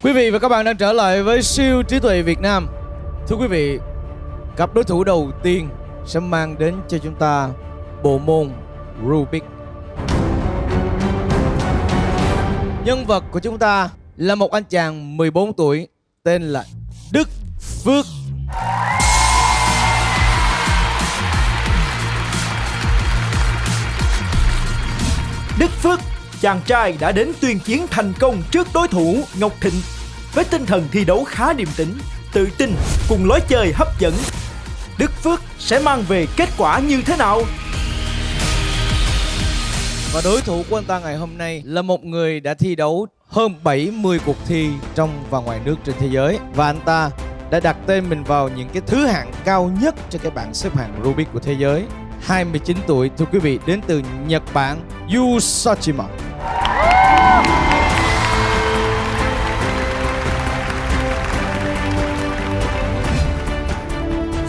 Quý vị và các bạn đang trở lại với siêu trí tuệ Việt Nam. Thưa quý vị, cặp đối thủ đầu tiên sẽ mang đến cho chúng ta bộ môn Rubik. Nhân vật của chúng ta là một anh chàng 14 tuổi tên là Đức Phước. Đức Phước, chàng trai đã đến tuyên chiến thành công trước đối thủ Ngọc Thịnh. Với tinh thần thi đấu khá điềm tĩnh, tự tin cùng lối chơi hấp dẫn, Đức Phước sẽ mang về kết quả như thế nào? Và đối thủ của anh ta ngày hôm nay là một người đã thi đấu hơn 70 cuộc thi trong và ngoài nước trên thế giới. Và anh ta đã đặt tên mình vào những cái thứ hạng cao nhất trên cái bảng xếp hạng Rubik của thế giới. 29 tuổi, thưa quý vị, đến từ Nhật Bản, Yu Sachima.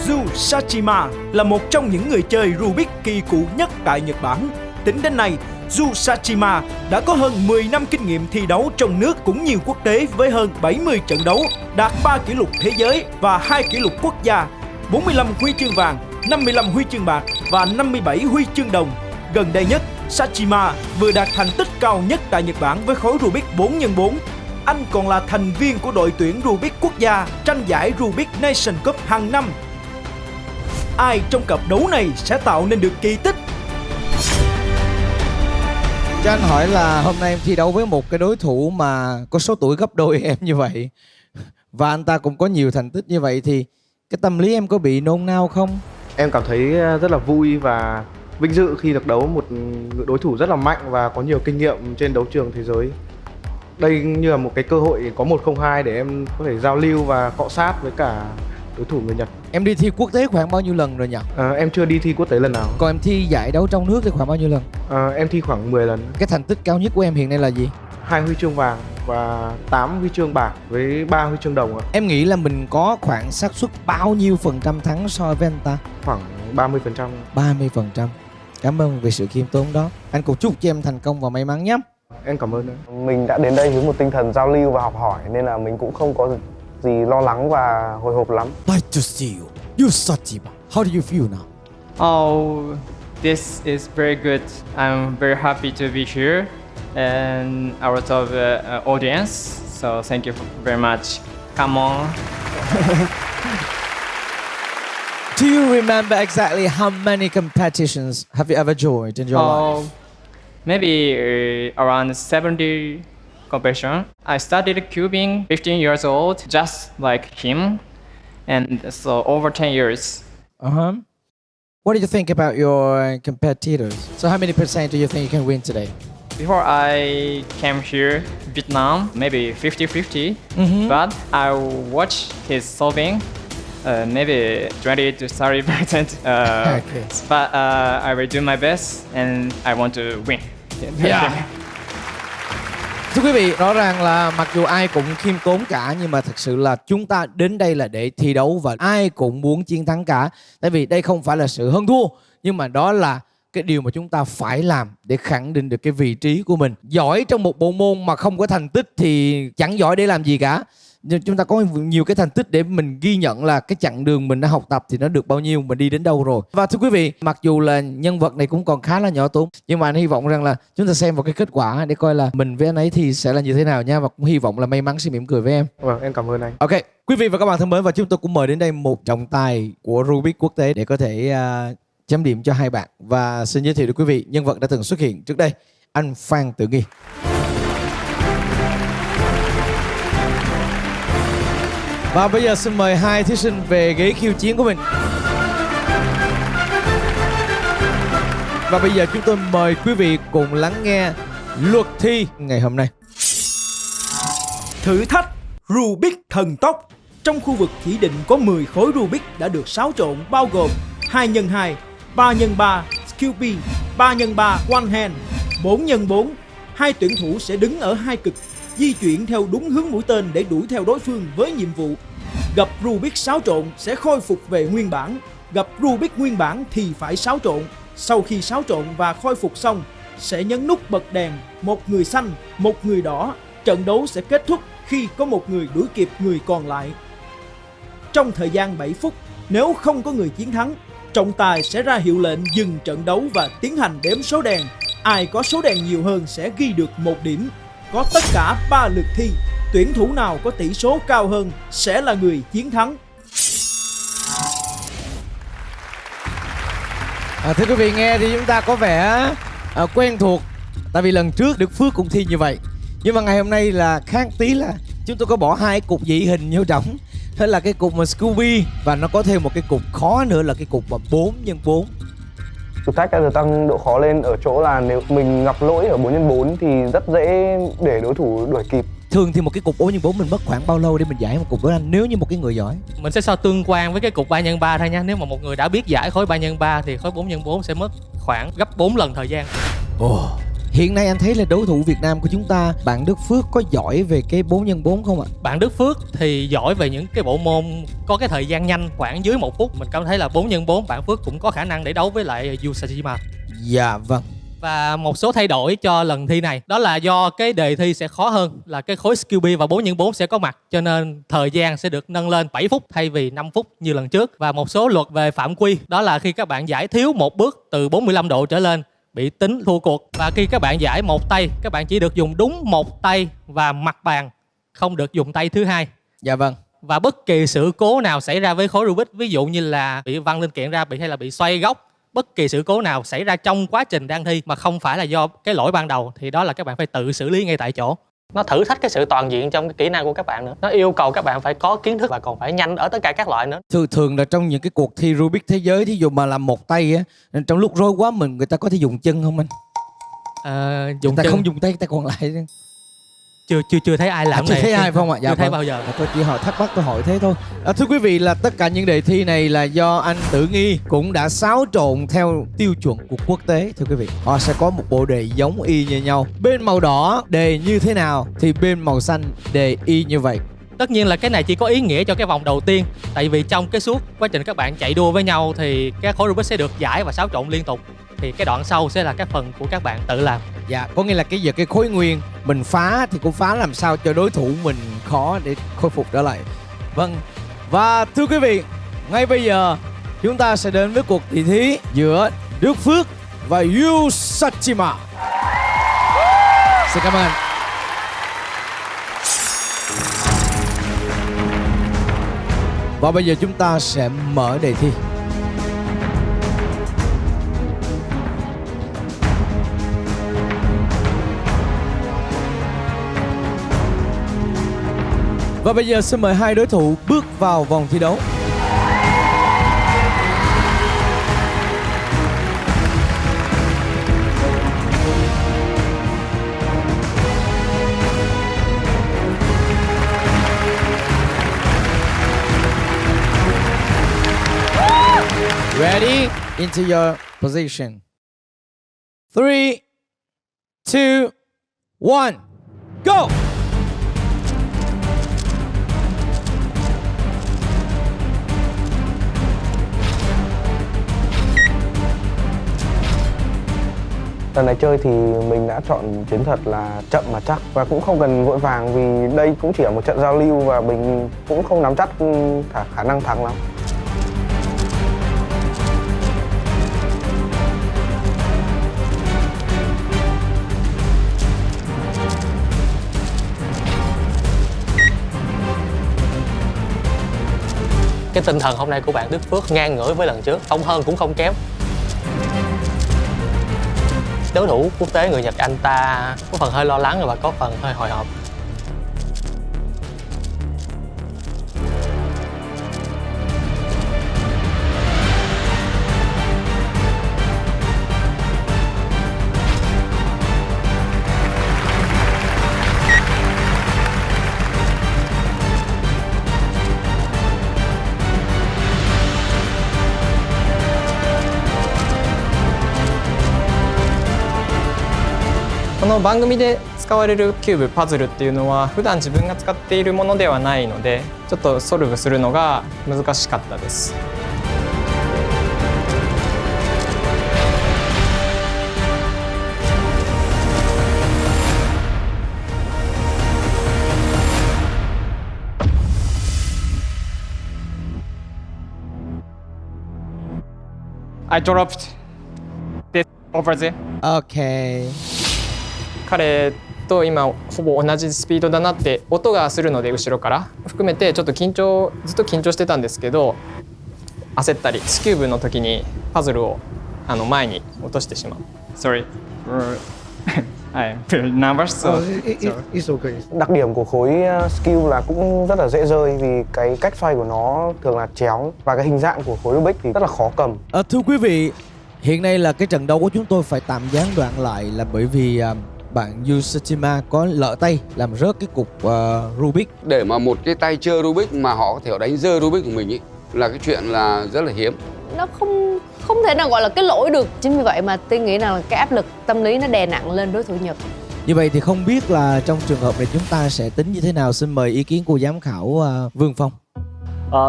Yu Sachima là một trong những người chơi Rubik kỳ cựu nhất tại Nhật Bản. Tính đến nay, Yu Sachima đã có hơn 10 năm kinh nghiệm thi đấu trong nước cũng như quốc tế với hơn 70 trận đấu, đạt 3 kỷ lục thế giới và 2 kỷ lục quốc gia, 45 huy chương vàng, 55 huy chương bạc và 57 huy chương đồng. Gần đây nhất, Sachima vừa đạt thành tích cao nhất tại Nhật Bản với khối Rubik 4x4. Anh còn là thành viên của đội tuyển Rubik quốc gia tranh giải Rubik Nation Cup hàng năm. Ai trong cặp đấu này sẽ tạo nên được kỳ tích? Cho anh hỏi là hôm nay em thi đấu với một cái đối thủ mà có số tuổi gấp đôi em như vậy, và anh ta cũng có nhiều thành tích như vậy, thì cái tâm lý em có bị nôn nao không? Em cảm thấy rất là vui và vinh dự khi được đấu một đối thủ rất là mạnh và có nhiều kinh nghiệm trên đấu trường thế giới. Đây như là một cái cơ hội có 1-0-2 để em có thể giao lưu và cọ sát với cả đối thủ người Nhật. Em đi thi quốc tế khoảng bao nhiêu lần rồi nhỉ? Em chưa đi thi quốc tế lần nào. Còn em thi giải đấu trong nước thì khoảng bao nhiêu lần? Em thi khoảng 10 lần. Cái thành tích cao nhất của em hiện nay là gì? 2 huy chương vàng và 8 huy chương bạc với 3 huy chương đồng ạ. Em nghĩ là mình có khoảng xác suất bao nhiêu phần trăm thắng so với anh ta? Khoảng 30%. 30%. Cảm ơn vì sự khiêm tốn đó. Anh cũng chúc cho em thành công và may mắn nhé. Em cảm ơn. Mình đã đến đây với một tinh thần giao lưu và học hỏi nên là mình cũng không có gì lo lắng và hồi hộp lắm. Nice to see you. You Sachima. How do you feel now? Oh, this is very good. I'm very happy to be here and a lot of audience. So thank you very much. Come on. Do you remember exactly how many competitions have you ever joined in your life? Maybe around 70 competition. I started cubing 15 years old, just like him, and so over 10 years. What do you think about your competitors? So how many percent do you think you can win today? Before I came here, Vietnam, maybe 50-50, but I watched his solving, maybe 20 to 30%. Okay. But I will do my best and I want to win. Yeah. Thưa quý vị, rõ ràng là mặc dù ai cũng khiêm tốn cả, nhưng mà thật sự là chúng ta đến đây là để thi đấu và ai cũng muốn chiến thắng cả. Tại vì đây không phải là sự hơn thua, nhưng mà đó là cái điều mà chúng ta phải làm để khẳng định được cái vị trí của mình. Giỏi trong một bộ môn mà không có thành tích thì chẳng giỏi để làm gì cả. Nhưng chúng ta có nhiều cái thành tích để mình ghi nhận là cái chặng đường mình đã học tập thì nó được bao nhiêu, mình đi đến đâu rồi. Và thưa quý vị, mặc dù là nhân vật này cũng còn khá là nhỏ tốn, nhưng mà anh hy vọng rằng là chúng ta xem vào cái kết quả để coi là mình với anh ấy thì sẽ là như thế nào nha. Và cũng hy vọng là may mắn sẽ mỉm cười với em. Vâng, em cảm ơn anh. Ok, quý vị và các bạn thân mến, và chúng tôi cũng mời đến đây một trọng tài của Rubik quốc tế để có thể chấm điểm cho hai bạn. Và xin giới thiệu đến quý vị nhân vật đã từng xuất hiện trước đây, anh Phan Tử Nghi. Và bây giờ xin mời hai thí sinh về ghế khiêu chiến của mình. Và bây giờ chúng tôi mời quý vị cùng lắng nghe luật thi ngày hôm nay. Thử thách Rubik thần tốc. Trong khu vực chỉ định có 10 khối Rubik đã được xáo trộn, bao gồm 2x2, 3x3, Scoopy, 3x3 One Hand, 4x4. Hai tuyển thủ sẽ đứng ở hai cực, di chuyển theo đúng hướng mũi tên để đuổi theo đối phương với nhiệm vụ. Gặp Rubik xáo trộn sẽ khôi phục về nguyên bản, gặp Rubik nguyên bản thì phải xáo trộn. Sau khi xáo trộn và khôi phục xong, sẽ nhấn nút bật đèn, một người xanh, một người đỏ. Trận đấu sẽ kết thúc khi có một người đuổi kịp người còn lại. Trong thời gian 7 phút, nếu không có người chiến thắng, trọng tài sẽ ra hiệu lệnh dừng trận đấu và tiến hành đếm số đèn. Ai có số đèn nhiều hơn sẽ ghi được 1 điểm. Có tất cả 3 lượt thi, tuyển thủ nào có tỷ số cao hơn sẽ là người chiến thắng. Thưa quý vị, nghe thì chúng ta có vẻ quen thuộc, tại vì lần trước Đức Phước cũng thi như vậy. Nhưng mà ngày hôm nay là khác tí, là chúng tôi có bỏ 2 cục dị hình vô trong. Thế là cái cục mà Scooby, và nó có thêm một cái cục khó nữa là cái cục mà 4x4. Thử thách đã được tăng độ khó lên ở chỗ là nếu mình gặp lỗi ở 4x4 thì rất dễ để đối thủ đuổi kịp. Thường thì một cái cục 4x4 mình mất khoảng bao lâu để mình giải một cục đó anh, nếu như một cái người giỏi? Mình sẽ so tương quan với cái cục 3x3 thôi nha. Nếu mà một người đã biết giải khối 3x3 thì khối 4x4 sẽ mất khoảng gấp 4 lần thời gian. Hiện nay anh thấy là đối thủ Việt Nam của chúng ta, bạn Đức Phước có giỏi về cái 4x4 không ạ? Bạn Đức Phước thì giỏi về những cái bộ môn có cái thời gian nhanh khoảng dưới 1 phút. Mình cảm thấy là 4x4 bạn Phước cũng có khả năng để đấu với lại Yu Sajima. Dạ vâng. Và một số thay đổi cho lần thi này, đó là do cái đề thi sẽ khó hơn, là cái khối Scooby và 4x4 sẽ có mặt, cho nên thời gian sẽ được nâng lên 7 phút thay vì 5 phút như lần trước. Và một số luật về phạm quy, đó là khi các bạn giải thiếu một bước từ 45 độ trở lên bị tính thua cuộc. Và khi các bạn giải một tay, các bạn chỉ được dùng đúng một tay và mặt bàn, không được dùng tay thứ hai. Dạ vâng. Và bất kỳ sự cố nào xảy ra với khối Rubik, ví dụ như là bị văng linh kiện ra, hay là bị xoay góc, bất kỳ sự cố nào xảy ra trong quá trình đang thi mà không phải là do cái lỗi ban đầu, thì đó là các bạn phải tự xử lý ngay tại chỗ. Nó thử thách cái sự toàn diện trong cái kỹ năng của các bạn nữa. Nó yêu cầu các bạn phải có kiến thức và còn phải nhanh ở tất cả các loại nữa. Thường là trong những cái cuộc thi Rubik thế giới, thí dụ mà làm một tay á, trong lúc rối quá người ta có thể dùng chân không anh? Dùng người ta chân không dùng tay, ta còn lại. chưa thấy ai làm chưa này. thấy ai phải không ạ? Dạ chưa thấy vâng. bao giờ. Tôi chỉ hỏi thắc mắc, tôi hỏi thế thôi. Thưa quý vị, là tất cả những đề thi này là do anh Tử Nghi cũng đã xáo trộn theo tiêu chuẩn của quốc tế. Thưa quý vị, họ sẽ có một bộ đề giống y như nhau. Bên màu đỏ đề như thế nào thì bên màu xanh đề y như vậy. Tất nhiên là cái này chỉ có ý nghĩa cho cái vòng đầu tiên. Tại vì trong cái suốt quá trình các bạn chạy đua với nhau thì các khối Rubik sẽ được giải và xáo trộn liên tục. Thì cái đoạn sau sẽ là các phần của các bạn tự làm. Dạ, có nghĩa là cái khối nguyên mình phá thì cũng phá làm sao cho đối thủ mình khó để khôi phục trở lại. Vâng, và thưa quý vị, ngay bây giờ chúng ta sẽ đến với cuộc tỷ thí giữa Đức Phước và Yu Sajima. Xin cảm ơn. Và bây giờ chúng ta sẽ mở đề thi. Và bây giờ xin mời 2 đối thủ bước vào vòng thi đấu. Ready? Into your position. 3, 2, 1, go! Lần này chơi thì mình đã chọn chiến thuật là chậm mà chắc, và cũng không cần vội vàng vì đây cũng chỉ là một trận giao lưu và mình cũng không nắm chắc khả năng thắng lắm. Cái tinh thần hôm nay của bạn Đức Phước ngang ngửa với lần trước, không hơn cũng không kém. Đối thủ quốc tế người Nhật anh ta có phần hơi lo lắng và có phần hơi hồi hộp. This この番組で使われるキューブパズルっていうのは普段自分が使っているものではないので、ちょっとソルブするのが難しかったです。I dropped this over there. OK. 彼と今ほぼ同じスピードだなって音がするので後ろから含めてちょっとずっと緊張してたんですけど焦ったりスキューブの時にパズルを前に落としてしまう。Sorry. I'm very nervous. So. It's okay. Đặc điểm của khối skill là cũng rất là dễ rơi vì cái cách xoay của nó thường là chéo và cái hình dạng của khối Rubik thì rất là khó cầm. Thưa quý vị, hiện nay là cái trận đấu của chúng tôi phải tạm gián đoạn lại là bởi vì bạn Yu Sachima có lỡ tay làm rớt cái cục Rubik. Để mà một cái tay chơi Rubik mà họ có thể đánh rơi Rubik của mình ý, là cái chuyện là rất là hiếm. Nó không thể nào gọi là cái lỗi được. Chính vì vậy mà tôi nghĩ rằng là cái áp lực tâm lý nó đè nặng lên đối thủ Nhật. Như vậy thì không biết là trong trường hợp này chúng ta sẽ tính như thế nào? Xin mời ý kiến của giám khảo Vương Phong.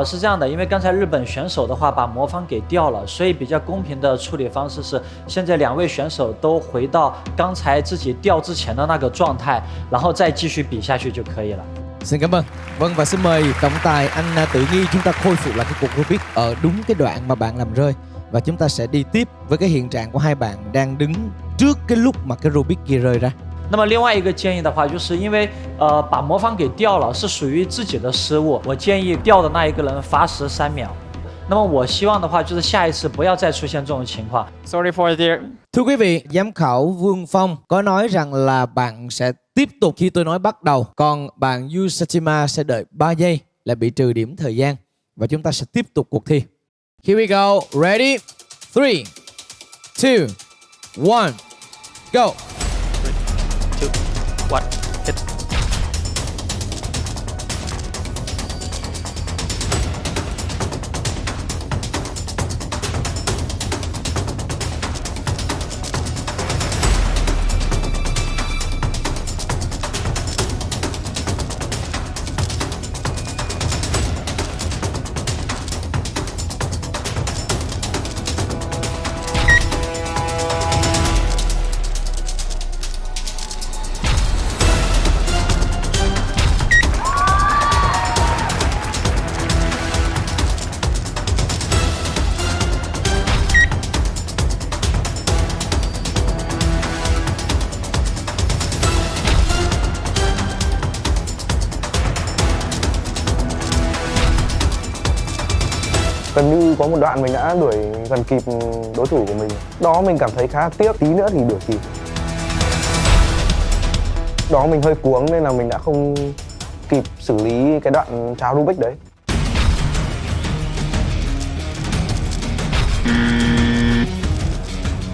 是这样的，因为刚才日本选手的话把魔方给掉了，所以比较公平的处理方式是，现在两位选手都回到刚才自己掉之前的那个状态，然后再继续比下去就可以了。 Xin cảm ơn. Vâng, và xin mời trọng tài anh Tử Nghi chúng ta khôi phục lại cái cục Rubik ở đúng cái đoạn mà bạn làm rơi. Và chúng ta sẽ đi tiếp với cái hiện trạng của hai bạn đang đứng trước cái lúc mà cái Rubik kia rơi ra. 那么另外一个建议的话，就是因为把魔方给掉了是属于自己的失误，我建议掉的那一个人罚时3秒。那么我希望的话，就是下一次不要再出现这种情况。 Sorry for the. Thưa quý vị, giám khảo Vương Phong có nói rằng là bạn sẽ tiếp tục khi tôi nói bắt đầu, còn bạn Yu Sachima sẽ đợi 3 giây là bị trừ điểm thời gian và chúng ta sẽ tiếp tục cuộc thi. Here we go. Ready? 3, 2, 1, go. 2, 1, hit. Gần như có một đoạn mình đã đuổi gần kịp đối thủ của mình. Đó mình cảm thấy khá tiếc, tí nữa thì đuổi kịp. Đó mình hơi cuống nên là mình đã không kịp xử lý cái đoạn tráo Rubik đấy.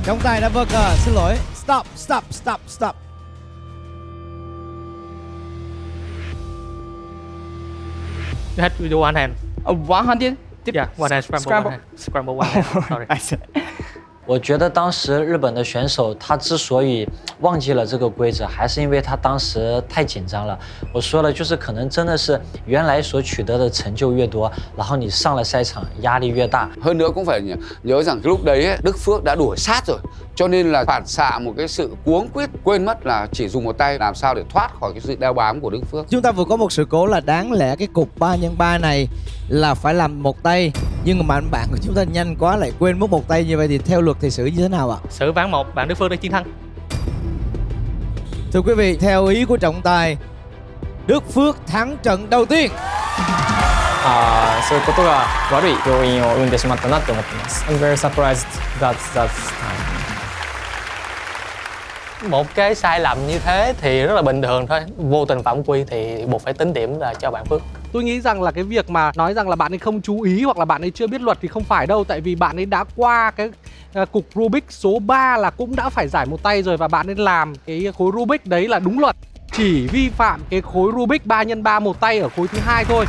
Trọng tài đã vơ cờ, xin lỗi. Stop, stop, stop, stop. You had to do one hand. 100. Yeah, one hand scramble. One hand. Scramble one hand. Sorry. I see. 我觉得当时日本的选手他之所以忘记了这个规则，还是因为他当时太紧张了。我说了，就是可能真的是原来所取得的成就越多，然后你上了赛场压力越大。 Hơn nữa cũng phải nhớ rằng cái lúc đấy ấy, Đức Phước đã đuổi sát rồi, cho nên là phản xạ một cái sự cuống quýt, quên mất là chỉ dùng một tay làm sao để thoát khỏi cái sự đeo bám của Đức Phước. Chúng ta vừa có một sự cố là đáng lẽ cái cục 3x3 này là phải làm một tay, nhưng mà bạn của chúng ta nhanh quá lại quên mất một tay, như vậy thì theo luật thì xử như thế nào ạ? Xử ván 1, bạn Đức Phước đã chiến thắng. Thưa quý vị, theo ý của trọng tài, Đức Phước thắng trận đầu tiên. そういうことが悪い要因を生んでしまったなって思ってます。I'm very surprised that's Một cái sai lầm như thế thì rất là bình thường thôi. Vô tình phạm quy thì buộc phải tính điểm là cho bạn Phước. Tôi nghĩ rằng là cái việc mà nói rằng là bạn ấy không chú ý hoặc là bạn ấy chưa biết luật thì không phải đâu. Tại vì bạn ấy đã qua cái cục Rubik số 3 là cũng đã phải giải một tay rồi. Và bạn ấy làm cái khối Rubik đấy là đúng luật. Chỉ vi phạm cái khối Rubik 3x3 một tay ở khối thứ 2 thôi.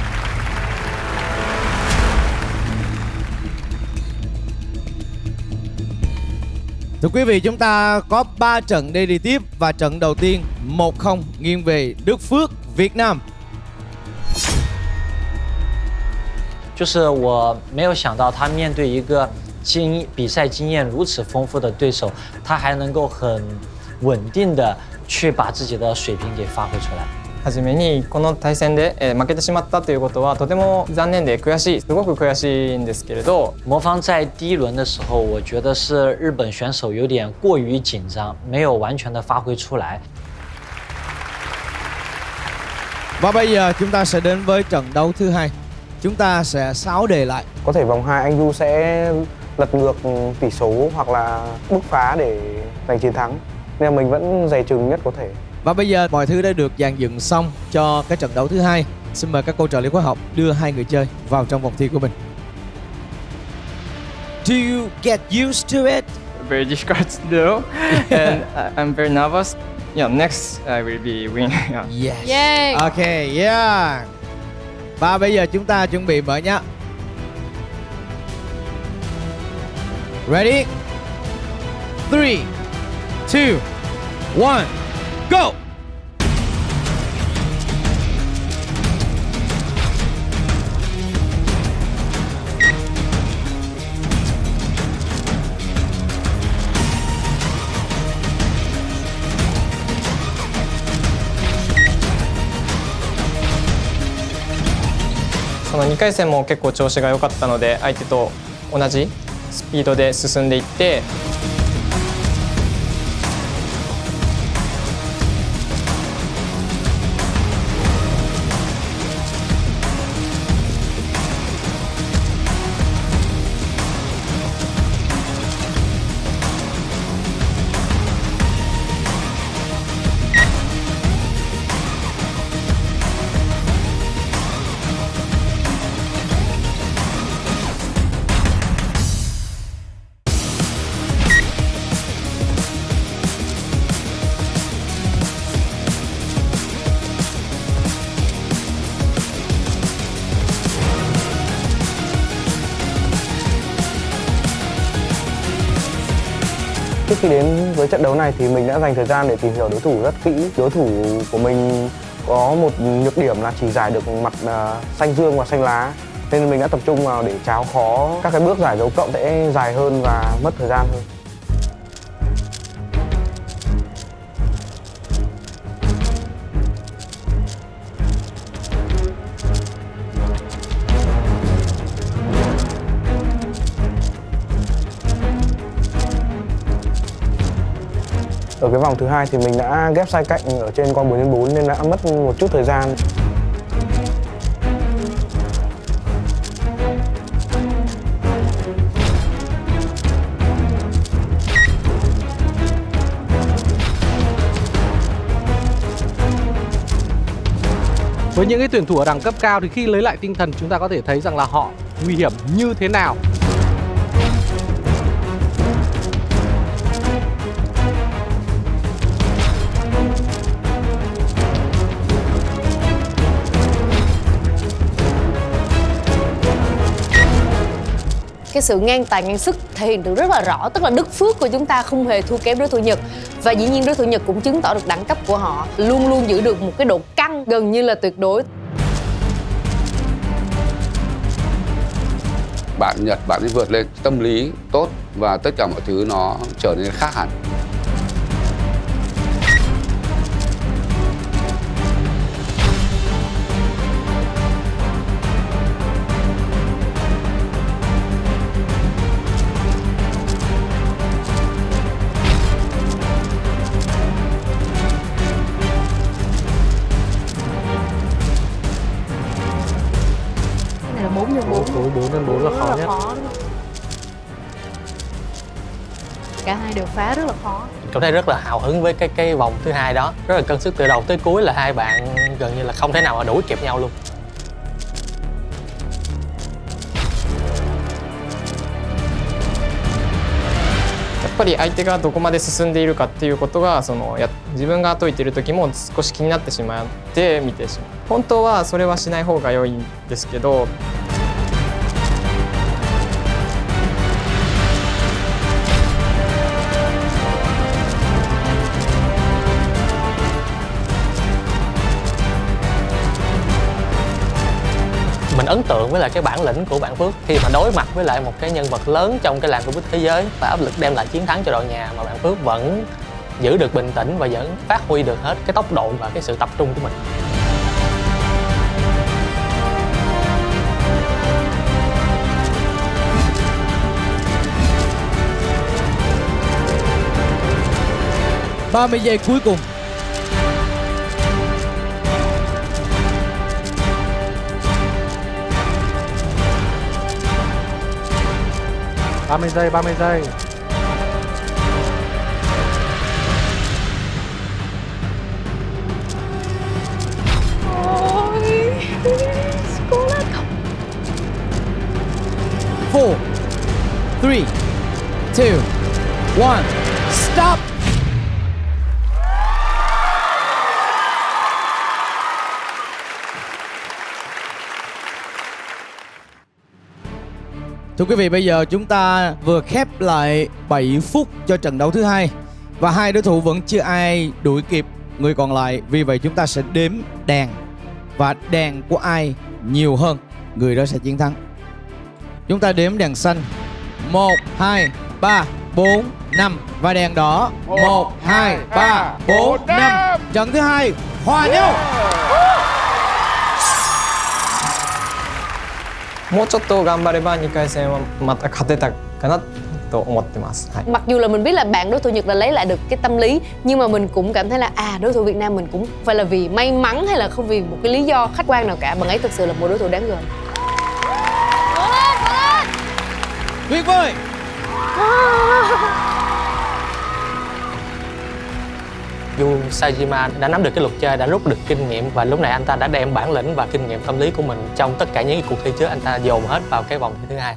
Thưa quý vị, chúng ta có 3 trận để đi tiếp và trận đầu tiên 1-0 nghiêng về Đức Phước, Việt Nam. 就是我没有想到他面对一个比赛经验如此丰富的对手，他还能够很稳定的去把自己的水平给发挥出来。はじめにこの対戦で負けてしまったということはとても残念で悔しい、すごく悔しいんですけれど。魔方在第一轮的时候，我觉得是日本选手有点过于紧张，没有完全的发挥出来。 Và bây giờ chúng ta sẽ đến với trận đấu thứ hai. Chúng ta sẽ 6 đề lại. Có thể vòng 2 anh Du sẽ lật ngược tỷ số hoặc là bứt phá để giành chiến thắng. Nên mình vẫn dè chừng nhất có thể. Và bây giờ mọi thứ đã được dàn dựng xong cho cái trận đấu thứ hai. Xin mời các cô trợ lý khóa học đưa hai người chơi vào trong vòng thi của mình. Do you get used to it? Very difficult to do, and I'm very nervous. Yeah, next I will be win. Yes. Yeah. Okay, yeah. Và bây giờ chúng ta chuẩn bị mở nhá. Ready? 3, 2, 1, go!その2回戦も結構調子が良かったので相手と同じスピードで進んでいって、Trước khi đến với trận đấu này thì mình đã dành thời gian để tìm hiểu đối thủ rất kỹ. Đối thủ của mình có một nhược điểm là chỉ giải được mặt xanh dương và xanh lá. Nên mình đã tập trung vào để tráo khó các cái bước giải dấu cộng sẽ dài hơn và mất thời gian hơn. Ở cái vòng thứ hai thì mình đã ghép sai cạnh ở trên con 4x4 nên đã mất một chút thời gian. Với những cái tuyển thủ ở đẳng cấp cao thì khi lấy lại tinh thần chúng ta có thể thấy rằng là họ nguy hiểm như thế nào. Cái sự ngang tài ngang sức thể hiện được rất là rõ, tức là Đức Phước của chúng ta không hề thua kém đối thủ Nhật, và dĩ nhiên đối thủ Nhật cũng chứng tỏ được đẳng cấp của họ, luôn luôn giữ được một cái độ căng gần như là tuyệt đối. Bạn Nhật, bạn ấy vượt lên tâm lý tốt và tất cả mọi thứ nó trở nên khác hẳn. Này là 4x4. Số 4x4 là khó nhất. Cả hai đều phá rất là khó. Cảm thấy rất là hào hứng với cái vòng thứ hai đó, rất là cân sức từ đầu tới cuối, là hai bạn gần như là không thể nào mà đuổi kịp nhau luôn. やっぱり相手がどこまで進んでいるかっていうことが自分が解いている時も少し気になってしまって見てしまう。本当はそれはしない方が良いんですけど。Mình ấn tượng với lại cái bản lĩnh của bạn Phước khi mà đối mặt với lại một cái nhân vật lớn trong cái làng Rubik thế giới và áp lực đem lại chiến thắng cho đội nhà, mà bạn Phước vẫn giữ được bình tĩnh và vẫn phát huy được hết cái tốc độ và cái sự tập trung của mình. 30 giây cuối cùng. Ba mươi giây, 30 giây. Cố lên không. 4, 3, 2, 1, stop. Thưa quý vị, bây giờ chúng ta vừa khép lại 7 phút cho trận đấu thứ hai và hai đối thủ vẫn chưa ai đuổi kịp người còn lại. Vì vậy chúng ta sẽ đếm đèn và đèn của ai nhiều hơn, người đó sẽ chiến thắng. Chúng ta đếm đèn xanh 1, 2, 3, 4, 5 và đèn đỏ 1, 2, 3, 4, 5. Trận thứ hai hòa nhau. もうちょっと頑張れば2回戦はまた勝てたかなと思ってます。はい。 Mặc dù là mình biết là bạn đối thủ Nhật đã lấy lại được cái tâm lý, nhưng mà mình cũng cảm thấy là đối thủ Việt Nam mình cũng phải là vì may mắn hay là không vì một cái lý do khách quan nào cả. Bạn ấy thực sự là một đối thủ đáng gờm. Tuyệt vời. Yu Sajima đã nắm được cái luật chơi, đã rút được kinh nghiệm và lúc này anh ta đã đem bản lĩnh và kinh nghiệm tâm lý của mình trong tất cả những cuộc thi trước, anh ta dồn hết vào cái vòng thi thứ hai.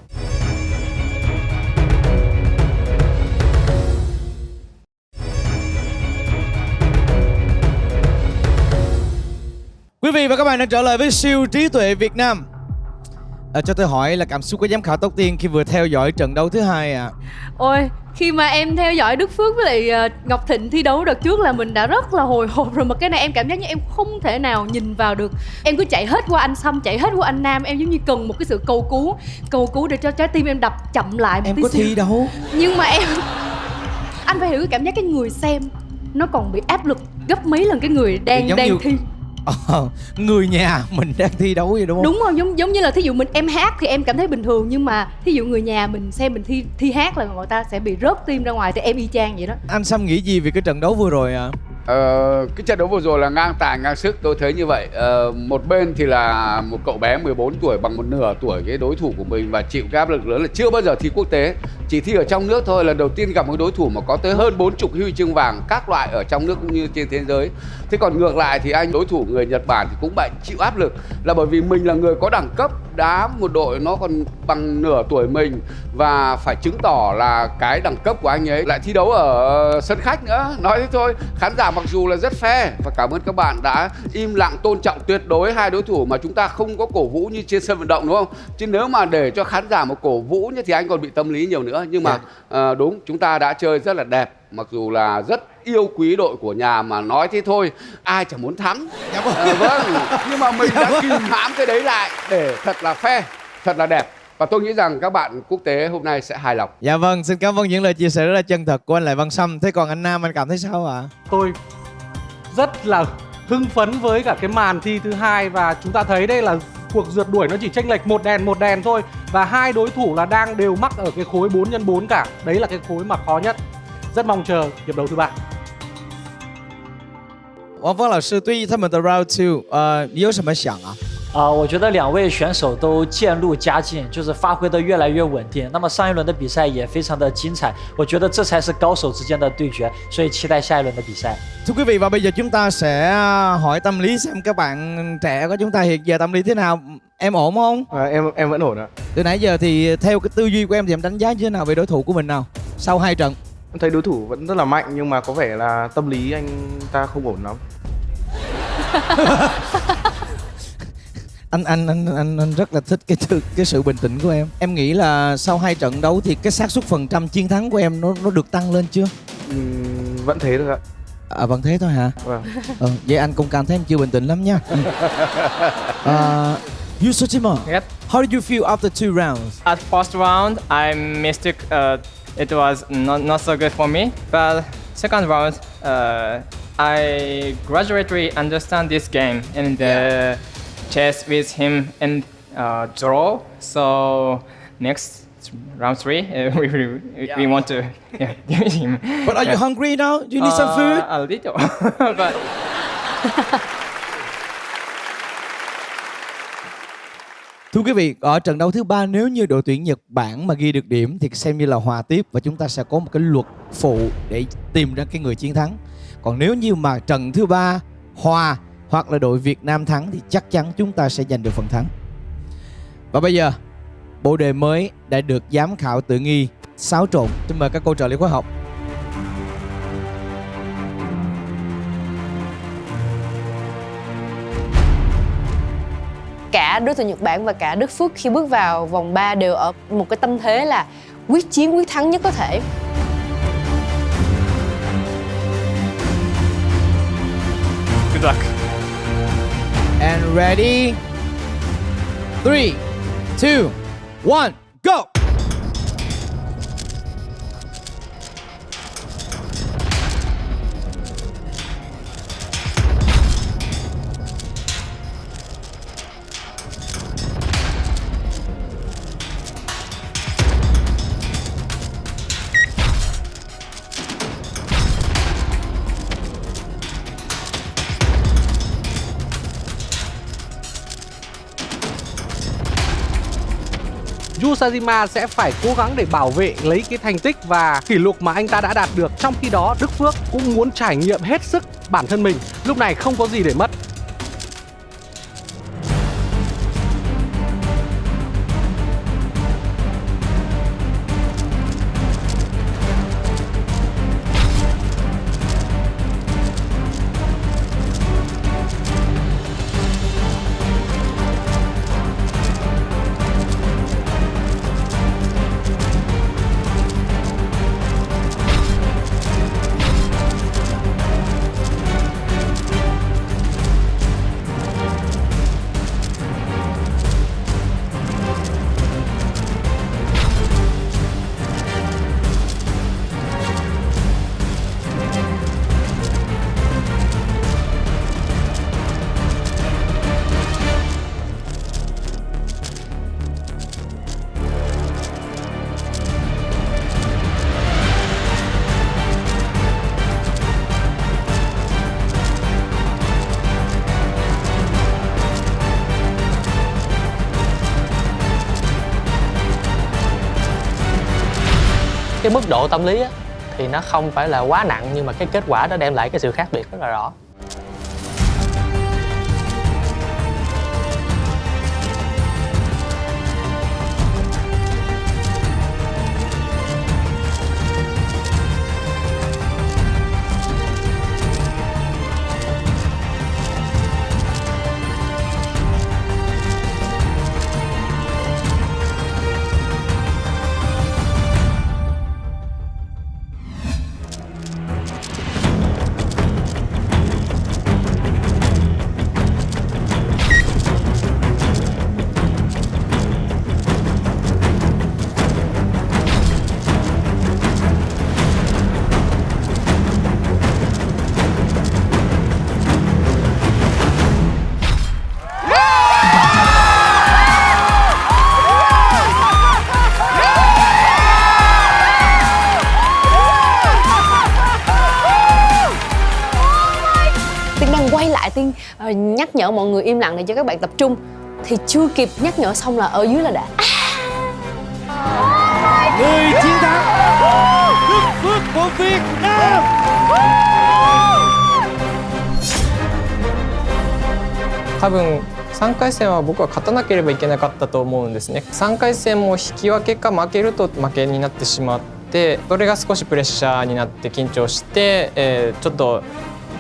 Quý vị và các bạn đang trở lại với siêu trí tuệ Việt Nam. Cho tôi hỏi là cảm xúc của giám khảo Tóc Tiên khi vừa theo dõi trận đấu thứ hai ạ? Ôi, khi mà em theo dõi Đức Phước với lại Ngọc Thịnh thi đấu đợt trước là mình đã rất là hồi hộp rồi, mà cái này em cảm giác như em không thể nào nhìn vào được. Em cứ chạy hết qua anh Sâm, chạy hết qua anh Nam, em giống như cần một cái sự cầu cứu để cho trái tim em đập chậm lại một Em tí có xíu. thi đâu. Nhưng mà anh phải hiểu cái cảm giác cái người xem nó còn bị áp lực gấp mấy lần cái người đang thi. Người nhà mình đang thi đấu vậy đúng không? Đúng rồi, giống như là thí dụ em hát thì em cảm thấy bình thường, nhưng mà thí dụ người nhà mình xem mình thi hát là người ta sẽ bị rớt tim ra ngoài, thì em y chang vậy đó. Anh Sâm nghĩ gì về cái trận đấu vừa rồi ạ? Cái trận đấu vừa rồi là ngang tài ngang sức, tôi thấy như vậy. Một bên thì là một cậu bé 14 tuổi bằng một nửa tuổi cái đối thủ của mình và chịu cái áp lực lớn là chưa bao giờ thi quốc tế, chỉ thi ở trong nước thôi. Lần đầu tiên gặp một đối thủ mà có tới hơn 40 huy chương vàng các loại ở trong nước cũng như trên thế giới. Thế còn ngược lại thì anh đối thủ người Nhật Bản thì cũng vậy, chịu áp lực là bởi vì mình là người có đẳng cấp, đá một đội nó còn bằng nửa tuổi mình và phải chứng tỏ là cái đẳng cấp của anh ấy, lại thi đấu ở sân khách nữa. Nói thế thôi, khán giả mặc dù là rất fair và cảm ơn các bạn đã im lặng tôn trọng tuyệt đối hai đối thủ mà chúng ta không có cổ vũ như trên sân vận động, đúng không? Chứ nếu mà để cho khán giả mà cổ vũ như thì anh còn bị tâm lý nhiều nữa. Nhưng mà đúng, chúng ta đã chơi rất là đẹp, mặc dù là rất yêu quý đội của nhà mà nói thế thôi, ai chẳng muốn thắng. Vâng, nhưng mà mình đã kìm hãm cái đấy lại để thật là fair, thật là đẹp. Và tôi nghĩ rằng các bạn quốc tế hôm nay sẽ hài lòng. Dạ vâng, xin cảm ơn những lời chia sẻ rất là chân thật của anh Lại Văn Sâm. Thế còn anh Nam, anh cảm thấy sao ạ? Tôi rất là hưng phấn với cả cái màn thi thứ hai, và chúng ta thấy đây là cuộc rượt đuổi nó chỉ chênh lệch một đèn thôi, và hai đối thủ là đang đều mắc ở cái khối 4x4 cả. Đấy là cái khối mà khó nhất. Rất mong chờ hiệp đấu thứ ba. Vâng,老师对于他们的 round two 你有什么想啊？我觉得两位选手都渐入佳境，就是发挥得越来越稳定。那么上一轮的比赛也非常的精彩，我觉得这才是高手之间的对决，所以期待下一轮的比赛。 Thưa quý vị, và bây giờ chúng ta sẽ hỏi tâm lý xem các bạn trẻ của chúng ta hiện giờ tâm lý thế nào. Em ổn không? Em vẫn ổn ạ. Từ nãy giờ thì theo cái tư duy của em thì em đánh giá như thế nào về đối thủ của mình nào? Sau hai trận. Em thấy đối thủ vẫn rất là mạnh nhưng mà có vẻ là tâm lý anh ta không ổn lắm. Anh rất là thích cái sự bình tĩnh của em. Em nghĩ là sau hai trận đấu thì cái xác suất phần trăm chiến thắng của em nó được tăng lên chưa? Vẫn thế thôi ạ. Vẫn thế thôi hả? Vâng. Vậy anh cũng cảm thấy em chưa bình tĩnh lắm nha. Yu Sajima, Yep. how did you feel after two rounds? At first round, I missed it. It was not so good for me. But second round, I gradually understand this game and chess with him and draw. So next round 3, we want to give him. But are you hungry now? You need some food? A little, but Thưa quý vị, ở trận đấu thứ 3 nếu như đội tuyển Nhật Bản mà ghi được điểm thì xem như là hòa tiếp và chúng ta sẽ có một cái luật phụ để tìm ra cái người chiến thắng. Còn nếu như mà trận thứ 3 hòa hoặc là đội Việt Nam thắng thì chắc chắn chúng ta sẽ giành được phần thắng. Và bây giờ, bộ đề mới đã được giám khảo Tử Nghi xáo trộn. Xin mời các cô trợ lý khóa học. Cả đối thủ Nhật Bản và cả Đức Phước khi bước vào vòng 3 đều ở một cái tâm thế là quyết chiến quyết thắng nhất có thể. good luck. And ready? 3, 2, 1, go! Yu Sajima sẽ phải cố gắng để bảo vệ lấy cái thành tích và kỷ lục mà anh ta đã đạt được. Trong khi đó Đức Phước cũng muốn trải nghiệm hết sức bản thân mình. Lúc này không có gì để mất. Cái mức độ tâm lý á, thì nó không phải là quá nặng, nhưng mà cái kết quả nó đem lại cái sự khác biệt rất là rõ. Quay lại Tiên nhắc nhở mọi người im lặng để cho các bạn tập trung. Thì chưa kịp nhắc nhở xong là ở dưới là đã Người chiến thắng Đức Phước của Việt Nam. 多分3回戦は僕は勝たなければいけなかったと思うんですね。3回戦も引き分けか負けると負けになってしまって、それが少しプレッシャーになって緊張して、ちょっと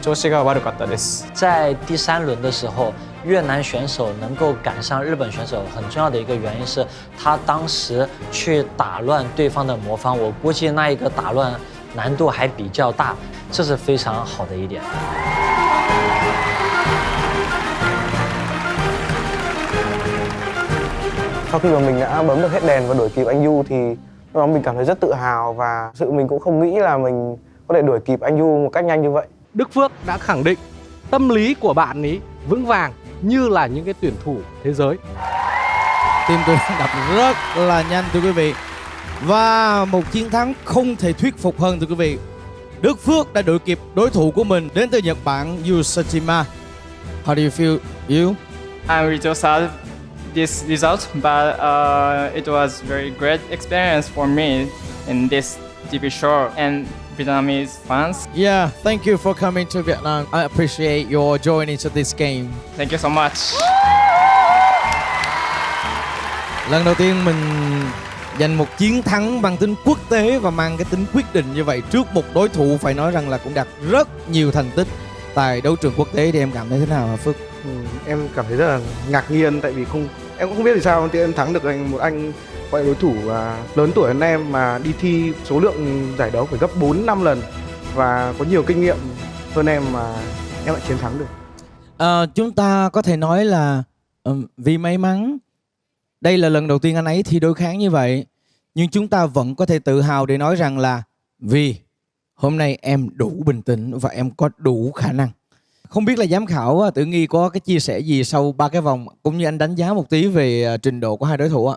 調子が悪かったです。在第3轮的时候，越南选手能够赶上日本选手，很重要的一个原因是他当时去打乱对方的魔方，我估计那一个打乱难度还比较大，这是非常好的一点。 Sau khi mà mình đã bấm được hết đèn và đuổi kịp anh Yu thì lúc đó mình cảm thấy rất tự hào và sự mình cũng không nghĩ là mình có thể đuổi kịp anh Yu một cách nhanh như vậy. Đức Phước đã khẳng định tâm lý của bạn ấy vững vàng như là những cái tuyển thủ thế giới. Tim tôi đập rất là nhanh thưa quý vị. Và một chiến thắng không thể thuyết phục hơn thưa quý vị. Đức Phước đã đuổi kịp đối thủ của mình đến từ Nhật Bản, Yusachima. How do you feel, you? I'm really sad this result, but it was very great experience for me in this TV show and Vietnamese fans. Yeah, thank you for coming to Vietnam. I appreciate your joining to this game. Thank you so much. Lần đầu tiên mình giành một chiến thắng mang tính quốc tế và mang cái tính quyết định như vậy trước một đối thủ phải nói rằng là cũng đạt rất nhiều thành tích tại đấu trường quốc tế, thì em cảm thấy thế nào hả Phước? Em cảm thấy rất là ngạc nhiên, tại vì em cũng không biết vì sao thì em thắng được một anh gọi là đối thủ lớn tuổi hơn em mà đi thi số lượng giải đấu phải gấp 4-5 lần và có nhiều kinh nghiệm hơn em mà em lại chiến thắng được. Chúng ta có thể nói là vì may mắn đây là lần đầu tiên anh ấy thi đối kháng như vậy, nhưng chúng ta vẫn có thể tự hào để nói rằng là vì hôm nay em đủ bình tĩnh và em có đủ khả năng. Không biết là giám khảo Tử Nghi có cái chia sẻ gì sau 3 cái vòng, cũng như anh đánh giá một tí về trình độ của hai đối thủ ạ?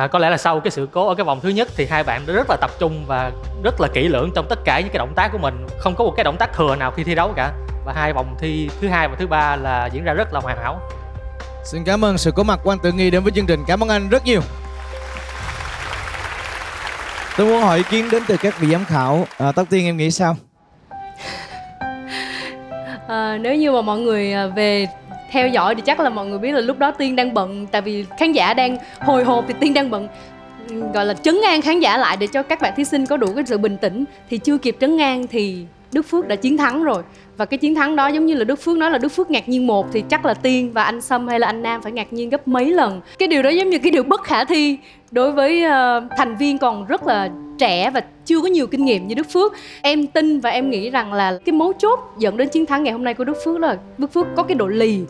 Có lẽ là sau cái sự cố ở cái vòng thứ nhất thì hai bạn rất là tập trung và rất là kỹ lưỡng trong tất cả những cái động tác của mình, không có một cái động tác thừa nào khi thi đấu cả, và hai vòng thi thứ hai và thứ ba là diễn ra rất là hoàn hảo. Xin cảm ơn sự có mặt của anh Tử Nghi đến với chương trình. Cảm ơn anh rất nhiều. Tôi muốn hỏi ý kiến đến từ các vị giám khảo. Tóc Tiên em nghĩ sao? Nếu như mà mọi người về theo dõi thì chắc là mọi người biết là lúc đó Tiên đang bận, tại vì khán giả đang hồi hộp thì Tiên đang bận gọi là trấn an khán giả lại để cho các bạn thí sinh có đủ cái sự bình tĩnh. Thì chưa kịp trấn an thì Đức Phước đã chiến thắng rồi. Và cái chiến thắng đó giống như là Đức Phước nói là Đức Phước ngạc nhiên một, thì chắc là Tiên và anh Sâm hay là anh Nam phải ngạc nhiên gấp mấy lần. Cái điều đó giống như cái điều bất khả thi đối với thành viên còn rất là trẻ và chưa có nhiều kinh nghiệm như Đức Phước. Em tin và em nghĩ rằng là cái mấu chốt dẫn đến chiến thắng ngày hôm nay của Đức Phước là Đức Phước có cái độ lì,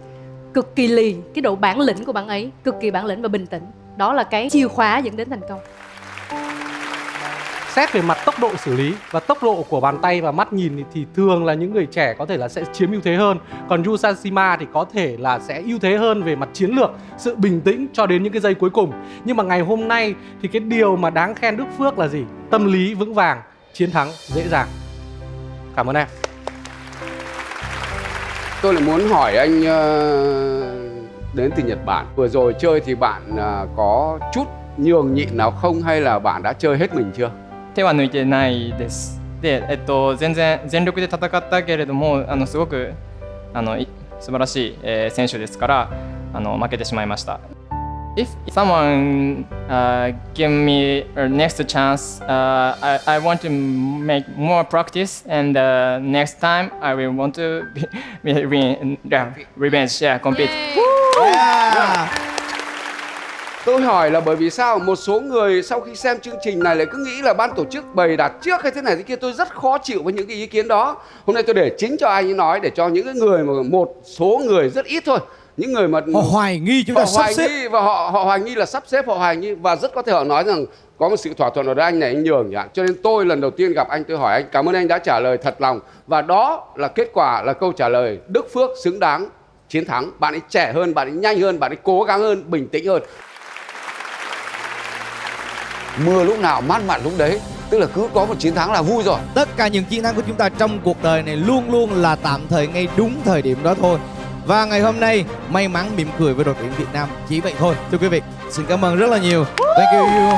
cực kỳ lì, cái độ bản lĩnh của bạn ấy, cực kỳ bản lĩnh và bình tĩnh. Đó là cái chìa khóa dẫn đến thành công. Xét về mặt tốc độ xử lý và tốc độ của bàn tay và mắt nhìn thì thường là những người trẻ có thể là sẽ chiếm ưu thế hơn. Còn Yusachima thì có thể là sẽ ưu thế hơn về mặt chiến lược, sự bình tĩnh cho đến những cái giây cuối cùng. Nhưng mà ngày hôm nay thì cái điều mà đáng khen Đức Phước là gì? Tâm lý vững vàng, chiến thắng dễ dàng. Cảm ơn em. Tôi lại muốn hỏi anh đến từ Nhật Bản. Vừa rồi chơi thì bạn có chút nhường nhịn nào không, hay là bạn đã chơi hết mình chưa? 手は抜いてないです。で、全然全力で戦ったけれども、すごく素晴らしい、選手ですから、負けてしまいました。If someone give me a next chance, I want to make more practice, and next time I will want to win, revenge, compete. Yeah. Tôi hỏi là bởi vì sao một số người sau khi xem chương trình này lại cứ nghĩ là ban tổ chức bày đặt trước hay thế này thế kia. Tôi rất khó chịu với những cái ý kiến đó. Hôm nay tôi để chính cho anh ấy nói, để cho những cái người mà một số người rất ít thôi, những người mà họ hoài nghi chúng ta sắp xếp và họ hoài nghi là sắp xếp, họ hoài nghi và rất có thể họ nói rằng có một sự thỏa thuận ở đây, anh này anh nhường chẳng hạn. Cho nên tôi lần đầu tiên gặp anh, tôi hỏi anh, cảm ơn anh đã trả lời thật lòng, và đó là kết quả, là câu trả lời. Đức Phước xứng đáng chiến thắng. Bạn ấy trẻ hơn, bạn ấy nhanh hơn, bạn ấy cố gắng hơn, bình tĩnh hơn. Mưa lúc nào mát mặn lúc đấy, tức là cứ có một chiến thắng là vui rồi. Tất cả những chiến thắng của chúng ta trong cuộc đời này luôn luôn là tạm thời, ngay đúng thời điểm đó thôi. Và ngày hôm nay may mắn mỉm cười với đội tuyển Việt Nam, chỉ vậy thôi. Thưa quý vị, xin cảm ơn rất là nhiều. Thank you, you.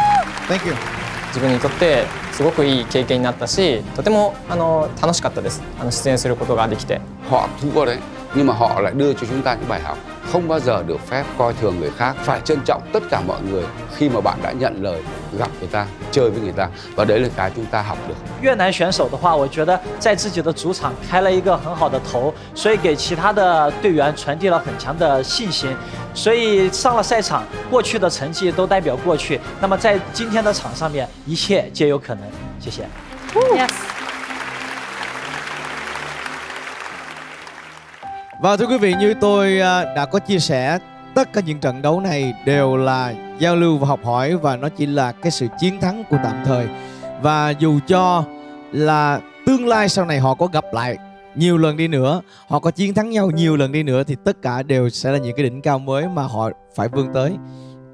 Thank you. 自分にとってすごくいい経験になったし、とても楽しかったです。出演することができて。 Họ thua đấy, nhưng mà họ lại đưa cho chúng ta những bài học. Không bao giờ được phép coi thường người khác, phải trân trọng tất cả mọi người khi mà bạn đã nhận lời gặp người ta, chơi với người ta, và đấy là cái chúng ta học được. 越南选手的话，我觉得在自己的主场开了一个很好的头，所以给其他的队员传递了很强的信心。所以上了赛场，过去的成绩都代表过去。那么在今天的场上面，一切皆有可能。谢谢。 Yes. Và thưa quý vị, như tôi đã có chia sẻ, tất cả những trận đấu này đều là giao lưu và học hỏi, và nó chỉ là cái sự chiến thắng của tạm thời. Và dù cho là tương lai sau này họ có gặp lại nhiều lần đi nữa, họ có chiến thắng nhau nhiều lần đi nữa, thì tất cả đều sẽ là những cái đỉnh cao mới mà họ phải vươn tới.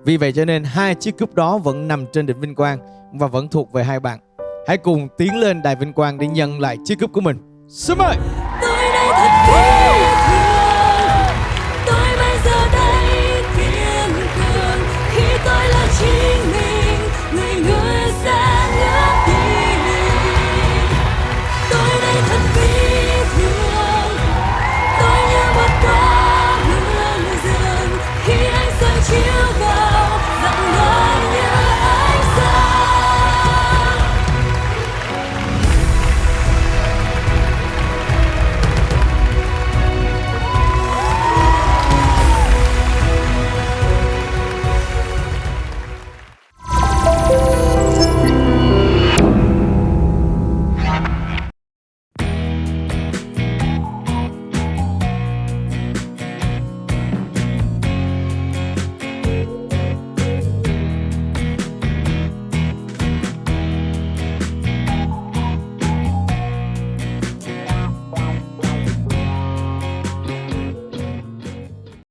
Vì vậy cho nên hai chiếc cúp đó vẫn nằm trên đỉnh vinh quang và vẫn thuộc về hai bạn. Hãy cùng tiến lên đài vinh quang để nhận lại chiếc cúp của mình. Xin mời. Tôi đây thật kỳ.